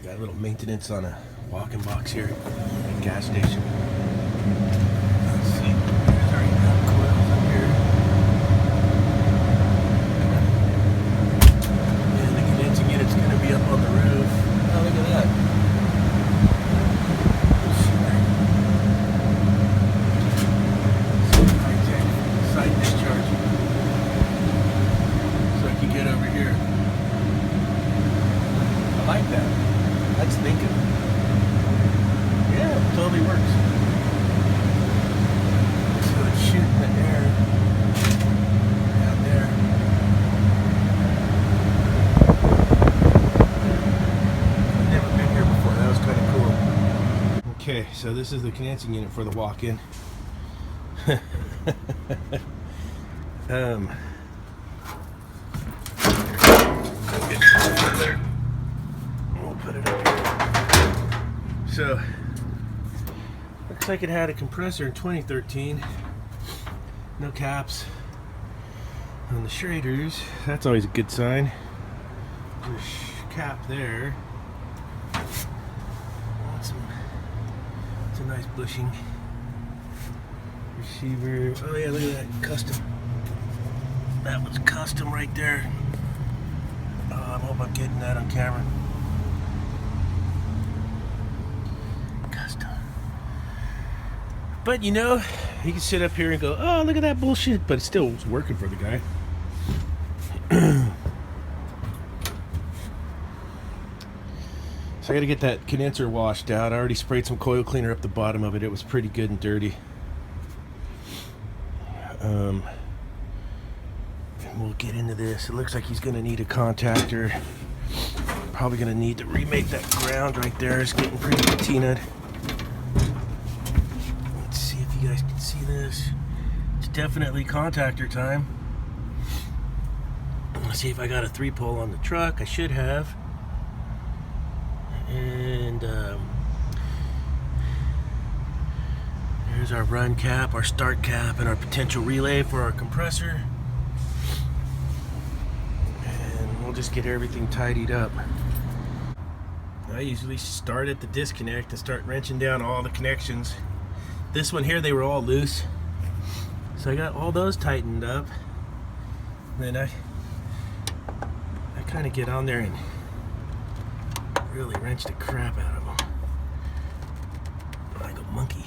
got a little maintenance on a walk-in box here at the gas station. Let's see, there's our nut coils up here. And the condensing unit's going to be up on the roof. Oh, look at that. High-tech side discharge. So I can get over here. I like that. That's thinking. Yeah, it totally works. So it's shooting the air down there. I've never been here before. That was kind of cool. Okay, so this is the condensing unit for the walk-in. We'll put it up here. So, looks like it had a compressor in 2013. No caps on the shraders. That's always a good sign. There's a cap there. It's a nice bushing. Receiver. Oh yeah, look at that. Custom. That was custom right there. I hope I'm getting that on camera. Custom. But you know, you can sit up here and go, oh, look at that bullshit. But it still was working for the guy. So I got to get that condenser washed out. I already sprayed some coil cleaner up the bottom of it. It was pretty good and dirty. And we'll get into this. It looks like he's going to need a contactor. Probably going to need to remake that ground right there. It's getting pretty patinaed. Let's see if you guys can see this. It's definitely contactor time. Let's see if I got a 3-pole on the truck. I should have. And here's our run cap, our start cap, and our potential relay for our compressor. And we'll just get everything tidied up. I usually start at the disconnect and start wrenching down all the connections. This one here, they were all loose. So I got all those tightened up. And then I kind of get on there and really wrench the crap out of them. Like a monkey.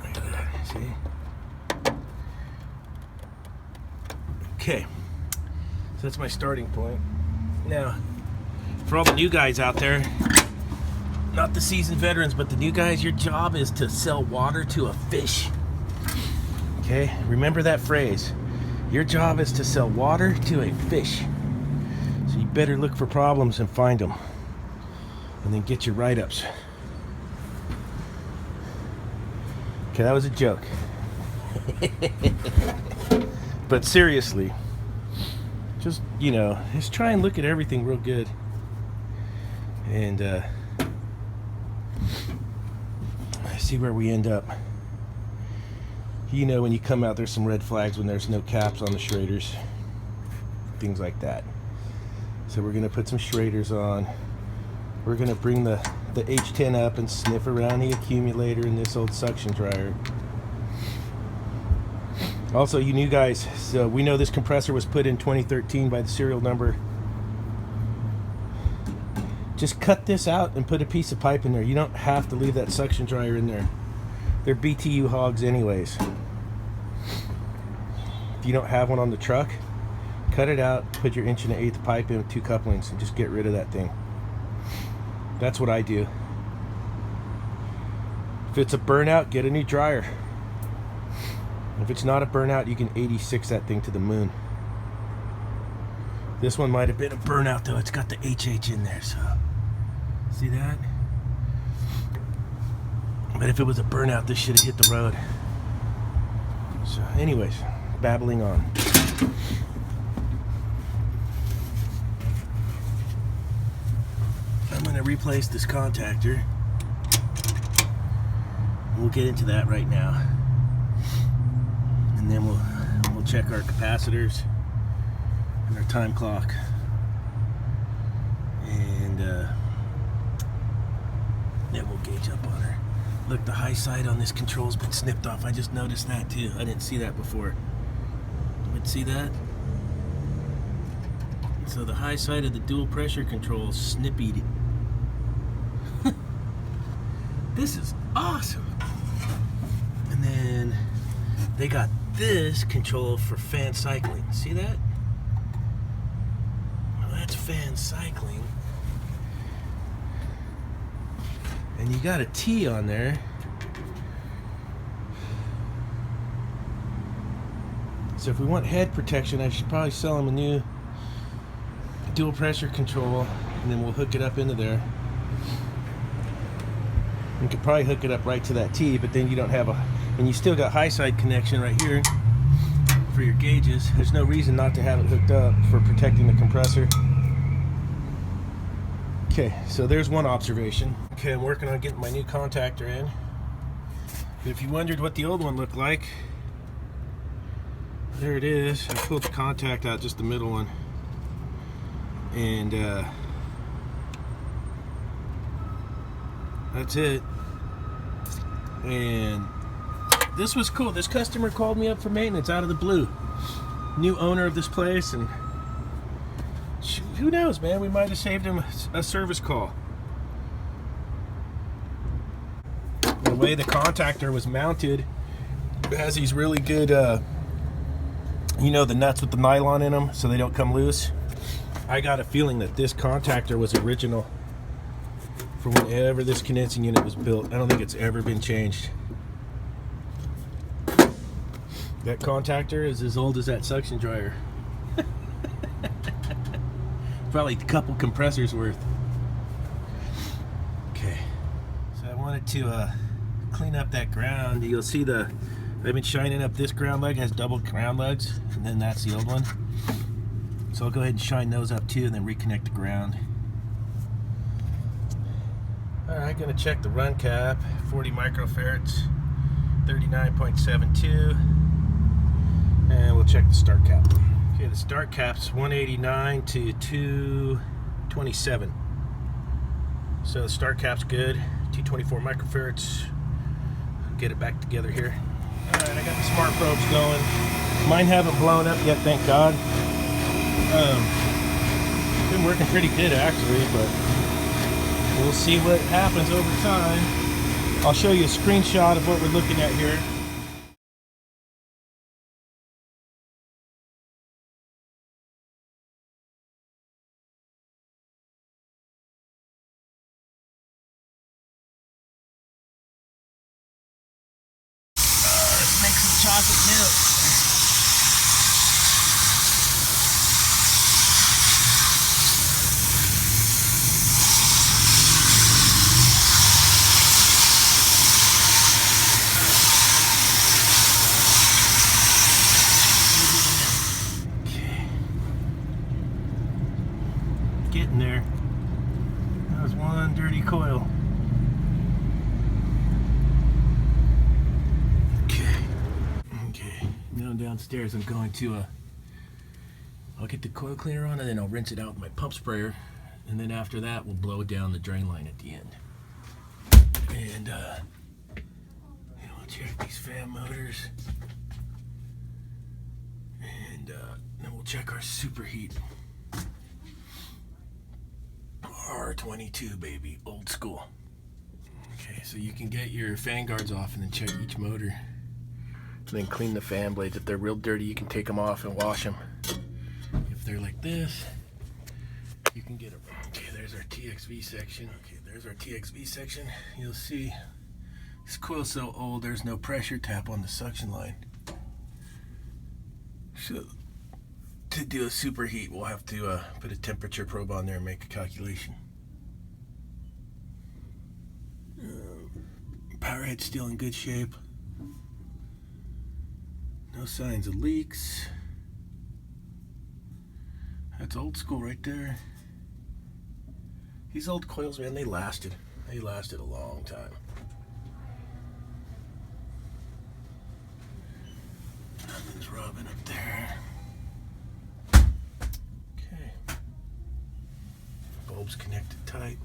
Look at that, see? Okay, so that's my starting point. Now, for all the new guys out there, not the seasoned veterans, but the new guys, your job is to sell water to a fish. Okay, remember that phrase. Your job is to sell water to a fish. So you better look for problems and find them. And then get your write-ups. Okay, that was a joke. But seriously, just, you know, just try and look at everything real good. And see where we end up. You know, when you come out, there's some red flags when there's no caps on the shraders. Things like that. So we're going to put some shraders on. We're going to bring the H10 up and sniff around the accumulator in this old suction dryer. Also, you new guys, so we know this compressor was put in 2013 by the serial number. Just cut this out and put a piece of pipe in there. You don't have to leave that suction dryer in there. They're BTU hogs anyways. If you don't have one on the truck, cut it out, put your 1 1/8 pipe in with 2 couplings and just get rid of that thing. That's what I do. If it's a burnout, get a new dryer. If it's not a burnout, you can 86 that thing to the moon. This one might have been a burnout though. It's got the HH in there, so see that? But if it was a burnout, this should have hit the road. So anyways, babbling on. I'm going to replace this contactor. We'll get into that right now. and then we'll check our capacitors and our time clock, and then we'll gauge up on her. Look, the high side on this control's been snipped off. I just noticed that too. I didn't see that before. But see that? So the high side of the dual pressure control is snippied. This is awesome. And then they got this control for fan cycling. See that? Well, that's fan cycling. And you got a T on there. So if we want head protection, I should probably sell them a new dual pressure control, and then we'll hook it up into there. You could probably hook it up right to that T, but then you don't have and you still got high side connection right here for your gauges. There's no reason not to have it hooked up for protecting the compressor. Okay, so there's one observation. Okay, I'm working on getting my new contactor in. But if you wondered what the old one looked like, there it is. I pulled the contact out, just the middle one. And that's it. And this was cool. This customer called me up for maintenance out of the blue. New owner of this place, and who knows, man, we might have saved him a service call. The way the contactor was mounted, it has these really good you know, the nuts with the nylon in them so they don't come loose. I got a feeling that this contactor was original from whenever this condensing unit was built. I don't think it's ever been changed. That contactor is as old as that suction dryer. Probably a couple compressors worth. Okay, so I wanted to clean up that ground. You'll see I've been shining up this ground leg. It has double ground legs, and then that's the old one. So I'll go ahead and shine those up too, and then reconnect the ground. Alright, gonna check the run cap. 40 microfarads, 39.72. And we'll check the start cap. Okay, the start cap's 189 to 227. So the start cap's good. 224 microfarads. Get it back together here. Alright, I got the smart probes going. Mine haven't blown up yet, thank God. Been working pretty good actually, but we'll see what happens over time. I'll show you a screenshot of what we're looking at here. Let's make some chocolate milk. Getting there. That was one dirty coil. Okay. Now downstairs I'm going to I'll get the coil cleaner on, and then I'll rinse it out with my pump sprayer, and then after that we'll blow down the drain line at the end. And we'll check these fan motors, and then we'll check our superheat. R22, baby, old school. Okay, so you can get your fan guards off and then check each motor, and then clean the fan blades. If they're real dirty, you can take them off and wash them. If they're like this, you can get them. Okay, there's our TXV section. Okay, there's our TXV section. You'll see this coil's so old, there's no pressure tap on the suction line. So to do a superheat, we'll have to put a temperature probe on there and make a calculation. Power head's still in good shape. No signs of leaks. That's old school right there. These old coils, man, they lasted. They lasted a long time. Nothing's rubbing up there. Okay. Bulb's connected tight.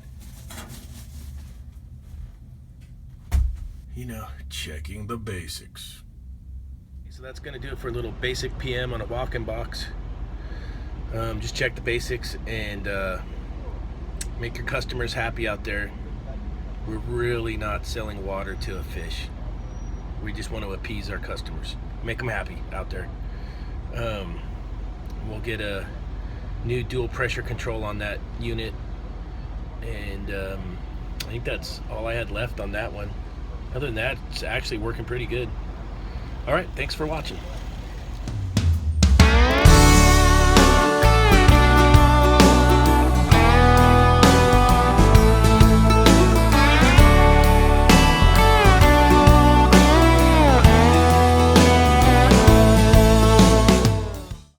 You know, checking the basics. So that's going to do it for a little basic PM on a walk-in box. Just check the basics and make your customers happy out there. We're really not selling water to a fish. We just want to appease our customers, make them happy out there. We'll get a new dual pressure control on that unit, and I think that's all I had left on that one. Other than that, it's actually working pretty good. All right, thanks for watching.